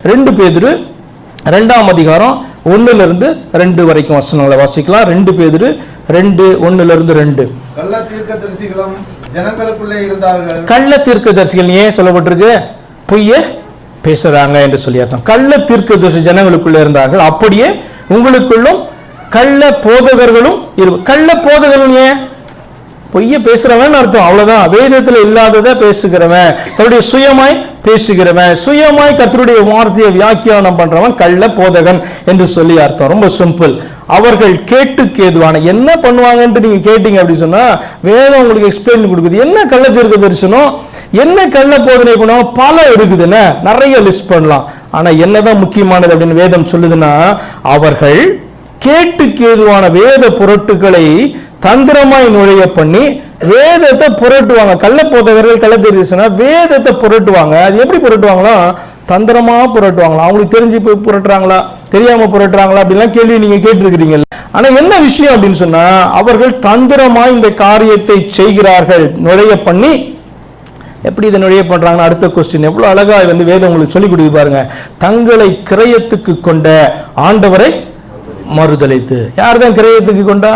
2 பேதுரு 2ஆம் அதிகாரம் 1-2 வரைக்கும் வசனங்களை வாசிக்கலாம். 2 பேதுரு 2:1-2. கள்ள தீர்க்கதரிசிகளும் ஜனங்களுக்குள்ளே இருந்தார்கள். கள்ள தீர்க்கதரிசிகள் ஏன் சொல்லப்பட்டிருக்கு? பொய்ய பேசுறாங்க என்று சொல்லி அர்த்தம். கள்ள தீர்க்கதரிசி ஜனங்களுக்குள்ளே இருந்தார்கள், அப்படியே உங்களுக்குள்ளும் கள்ள போதகர்களும் கள்ள போதகர்களும் ஏன் பொய்ய பேசுறவன் அர்த்தம், அவ்வளவுதான். வேதத்துல இல்லாததை பேசுகிறவன், தன்னுடைய சுயமாய் பேசுகிறவன், சுயமாய் கர்த்தருடைய வார்த்தையை வியாக்கியானம் பண்றவன் கள்ள போதகன் என்று சொல்லி அர்த்தம். ரொம்ப சிம்பிள். அவர்கள் கேட்டுக்கு ஏதுவான என்ன பண்ணுவாங்கன்ட்டு நீங்க கேட்டீங்க அப்படி சொன்னா வேதம் உங்களுக்கு எக்ஸ்பிளைன் கொடுக்குது. என்ன கள்ள தீர்க்க தரிசனம், என்ன கள்ள போதனை பண்ணுவாங்க, பல இருக்குதுன்னு நிறைய லிஸ்ட் பண்ணலாம். ஆனா என்னதான் முக்கியமானது அப்படின்னு வேதம் சொல்லுதுன்னா, அவர்கள் கேட்டுக்கு ஏதுவான வேத பொருட்களை தந்திரமாய் நுழைய பண்ணி வேதத்தை புரட்டுவாங்க. கள்ள போதகர்கள் கள்ள தீர்க்கதரிசினா வேதத்தை புரட்டுவாங்க. அது எப்படி புரட்டுவாங்களா? தந்திரமா புரட்டுவாங்களா? அவங்களுக்கு தெரிஞ்சு போய் புரட்டுறாங்களா, தெரியாம புரட்டுறாங்களா அப்படின்லாம் கேள்வி நீங்க கேட்டிருக்கிறீங்க. ஆனா என்ன விஷயம் அப்படின்னு சொன்னா, அவர்கள் தந்திரமா இந்த காரியத்தை செய்கிறார்கள், நுழைய பண்ணி. எப்படி இதை நுழைய பண்றாங்கன்னா, அடுத்த கொஸ்டின் எவ்வளவு அழகா வந்து வேதம் உங்களுக்கு சொல்லி கொடுத்து பாருங்க. தங்களை கிரயத்துக்கு கொண்ட ஆண்டவரை மறுதலித்து. யார் தான் கிரயத்துக்கு கொண்டா?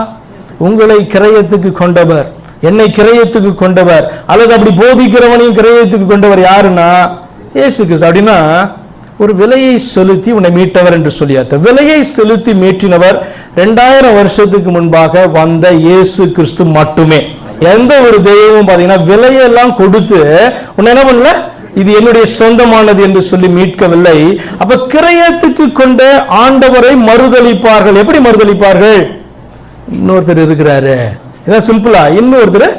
உங்களை கிரயத்துக்கு கொண்டவர், என்னை கிரயத்துக்கு கொண்டவர், அல்லது அப்படி போதிக்கிறவனையும் கிரயத்துக்கு கொண்டவர் யாருன்னா இயேசு கிறிஸ்து. அப்படின்னா ஒரு விலையை செலுத்தி உன்னை மீட்டவர் என்று சொல்லியார். விலையை செலுத்தி மீட்டினவர் 2000 வருஷத்துக்கு முன்பாக வந்த இயேசு கிறிஸ்து மட்டுமே. எந்த ஒரு தெய்வமும் பாத்தீங்கன்னா விலையெல்லாம் கொடுத்து உன்னை என்ன பண்ணல, இது என்னுடைய சொந்தமானது என்று சொல்லி மீட்கவில்லை. அப்ப கிரயத்துக்கு கொண்ட ஆண்டவரை மறுதலிப்பார்கள். எப்படி மறுதலிப்பார்கள்? இன்னொருத்தர் இருக்கிறாரு, இதான் சிம்பிளா, இன்னொருத்தர்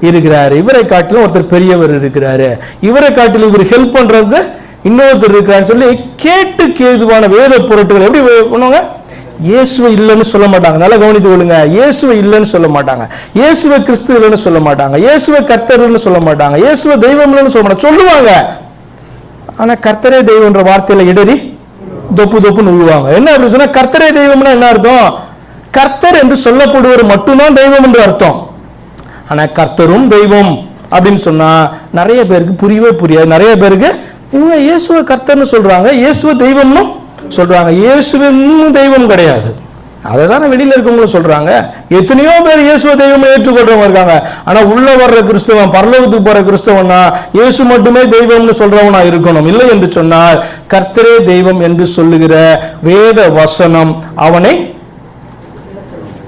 இருக்கிறாரு, இவரை காட்டிலும் ஒருத்தர் பெரியவர் இருக்கிறாரு, இவரை காட்டிலும் இவர் ஹெல்ப் பண்றவங்க இன்னொருத்தர் இருக்கிறாரு சொல்லி கேட்டுக்கு ஏதுவான வேத பொருட்கள் எப்படி பண்ணுவாங்க? இயேசுவை இல்லைன்னு சொல்ல மாட்டாங்க. நல்லா கவனித்து கொள்ளுங்க. இயேசுவை இல்லைன்னு சொல்ல மாட்டாங்க, இயேசுவை கிறிஸ்து இல்லைன்னு சொல்ல மாட்டாங்க, இயேசுவை கர்த்தர்னு சொல்ல மாட்டாங்க, இயேசுவை தெய்வம் இல்லைன்னு சொல்ல மாட்டாங்க. சொல்லுவாங்க, ஆனா கர்த்தரே தெய்வம்ன்ற வார்த்தையில இடறி தொப்பு தொப்புன்னு விழுவாங்க. என்ன அப்படின்னு சொன்னா, கர்த்தரே தெய்வம்னா என்ன அர்த்தம்? கர்த்தர் என்று சொல்லப்படுவர் மட்டும்தான் தெய்வம் என்று அர்த்தம். ஆனா கர்த்தரும் தெய்வம் அப்படின்னு சொன்னா நிறைய பேருக்கு புரியவே புரியாது. நிறைய பேருக்கு இவங்க இயேசுவை கர்த்தர்னு சொல்றாங்க, இயேசுவை தெய்வம்னு சொல்றாங்க. இயேசுவின் தெய்வம் கிடையாது, அதை தானே வெளியில இருக்கவங்களும் சொல்றாங்க. எத்தனையோ பேர் இயேசுவை தெய்வம் ஏற்றுக்கொள்றவங்க இருக்காங்க. ஆனா உள்ள வர்ற கிறிஸ்தவன், பரலோகத்துக்கு போற கிறிஸ்தவனா இயேசு மட்டுமே தெய்வம்னு சொல்றவனா இருக்கணும். இல்லை என்று சொன்னால் கர்த்தரே தெய்வம் என்று சொல்லுகிற வேத வசனம் அவனை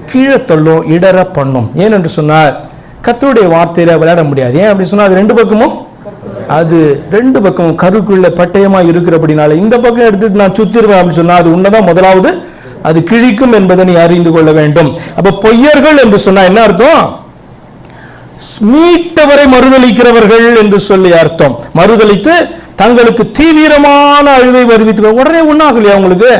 கீழே தள்ளும், இடர பண்ணும். ஏனென்று சொன்னால் கர்த்தருடைய வார்த்தையில விளையாட முடியாது. ஏன் அப்படி சொன்னா, அது 2 பக்கமும், அது 2 பக்கமும் கருக்குள்ள பட்டயமா இருக்கிறபடினால இந்த பக்கம் எடுத்துட்டு நான் சுத்திடுவேன் அப்படின்னு சொன்னா அது உன்னதான் முதலாவது அது கிழிக்கும் என்பதை நீ அறிந்து கொள்ள வேண்டும். அப்ப பொய்யர்கள் என்று சொன்னா என்ன அர்த்தம்? மீட்டவரை மறுதலிக்கிறவர்கள் என்று சொல்லி அர்த்தம். மறுதலித்து தங்களுக்கு தீவிரமான அழிவை வருவித்து. உடனே ஒன்னாகலையா உங்களுக்கு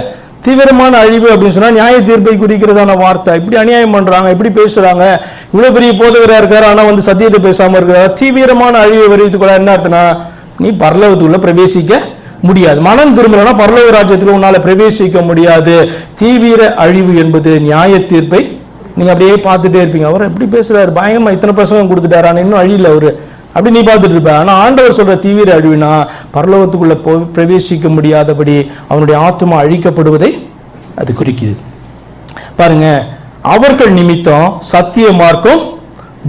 தீவிரமான அழிவு அப்படின்னு சொன்னா நியாய தீர்ப்பை குறிக்கிறதான வார்த்தை. இப்படி அநியாயம் பண்றாங்க, இப்படி பேசுறாங்க, இவ்வளவு பெரிய போதகரா இருக்காரு, ஆனா வந்து சத்தியத்தை பேசாம இருக்கிறார், தீவிரமான அழிவை வருவித்துக் கொள்ள. என்ன அர்த்தம்னா, நீ பரலோகத்துக்குள்ள பிரவேசிக்க முடியாது. மனம் திரும்பலன்னா பரலோக ராஜ்யத்துக்கு உன்னால பிரவேசிக்க முடியாது. தீவிர அழிவு என்பது நியாய தீர்ப்பை நீங்க அப்படியே பார்த்துட்டே இருப்பீங்க. அவர் எப்படி பேசுறாரு, பயங்கரமா இத்தனை பிரசங்கம் கொடுத்துட்டாரு, ஆனா இன்னும் அழியல அவரு, அப்படி நீ பார்த்துட்டு இருப்ப. ஆனா ஆண்டவர் சொல்ற தீவிர அழிவுனா பரலோகத்துக்குள்ள பிரவேசிக்க முடியாதபடி அவனுடைய ஆத்மா அழிக்கப்படுவதை அது குறிக்குது. பாருங்க, அவர்கள் நிமித்தம் சத்திய மார்க்கம்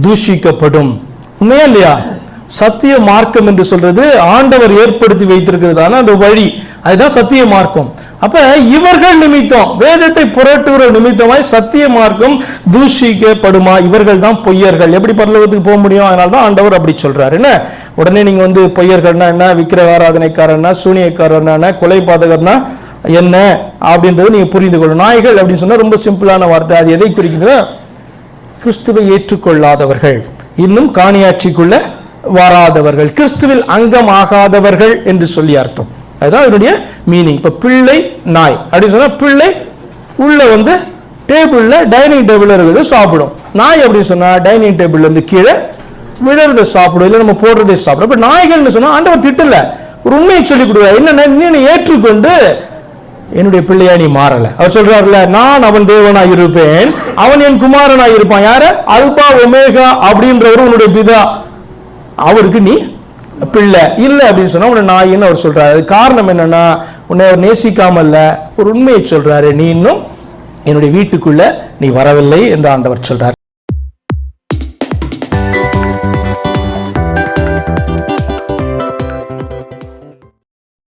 தூஷிக்கப்படும். உண்மையா இல்லையா? சத்திய மார்க்கம் என்று சொல்றது ஆண்டவர் ஏற்படுத்தி வைத்திருக்கிறதான அந்த வழி, அதுதான் சத்திய மார்க்கம். அப்ப இவர்கள் நிமித்தம், வேதத்தை புரட்டுகிற நிமித்தமாய் சத்திய மார்க்கம் தூஷிக்கப்படுமா? இவர்கள் தான் பொய்யர்கள். எப்படி பரலோகத்துக்கு போக முடியும்? அதனால தான் ஆண்டவர் அப்படி சொல்றாரு. என்ன உடனே நீங்க வந்து பொய்யர்கள்னா என்ன, விக்கிரக ஆராதனைக்காரன்னா, சூனியக்காரர்னா, கொலை பாதகர்னா என்ன அப்படின்றது நீங்க புரிந்து கொள்ளணும். நாய்கள் அப்படின்னு சொன்னா ரொம்ப சிம்பிளான வார்த்தை. அது எதை குறிக்குதுன்னா, கிறிஸ்துவை ஏற்றுக்கொள்ளாதவர்கள், இன்னும் காணியாட்சிக்குள்ள வராதவர்கள், கிறிஸ்துவில் அங்கம் ஆகாதவர்கள் என்று சொல்லி அர்த்தம். அதுதான் இதனுடைய மீனிங். இப்ப பிள்ளை நாய் அப்படின்னு சொன்னா, பிள்ளை உள்ள வந்து டேபிள்ல டைனிங் டேபிள்ல இருக்கிறது சாப்பிடும். நாய் அப்படின்னு சொன்னா டைனிங் டேபிள்ல இருந்து கீழே விழுறதை சாப்பிடும், இல்லை நம்ம போடுறதை சாப்பிடும். இப்ப நாய்கள்னு சொன்னா ஆண்டவர் திட்டல, ஒரு உண்மையை சொல்லி கொடுவார். என்னன்னா, நீ ஏற்றுக்கொண்டு என்னுடைய பிள்ளையா நீ மாறல. அவர் சொல்றாருல, நான் அவன் தேவனாய் இருப்பேன், அவன் என் குமாரனாய் இருப்பான். யாரு? அல்பா ஒமேகா அப்படின்றவர் உன்னுடைய பிதா, அவருக்கு நீ பிள்ளை இல்லை அப்படின்னு சொன்னா உன்னை நாயின்னு அவர் சொல்றாரு. அது காரணம் என்னன்னா, உன்னை அவர் நேசிக்காமல்ல, ஒரு உண்மையை சொல்றாரு, நீ இன்னும் என்னுடைய வீட்டுக்குள்ள நீ வரவில்லை என்று ஆண்டவர் சொல்றார்.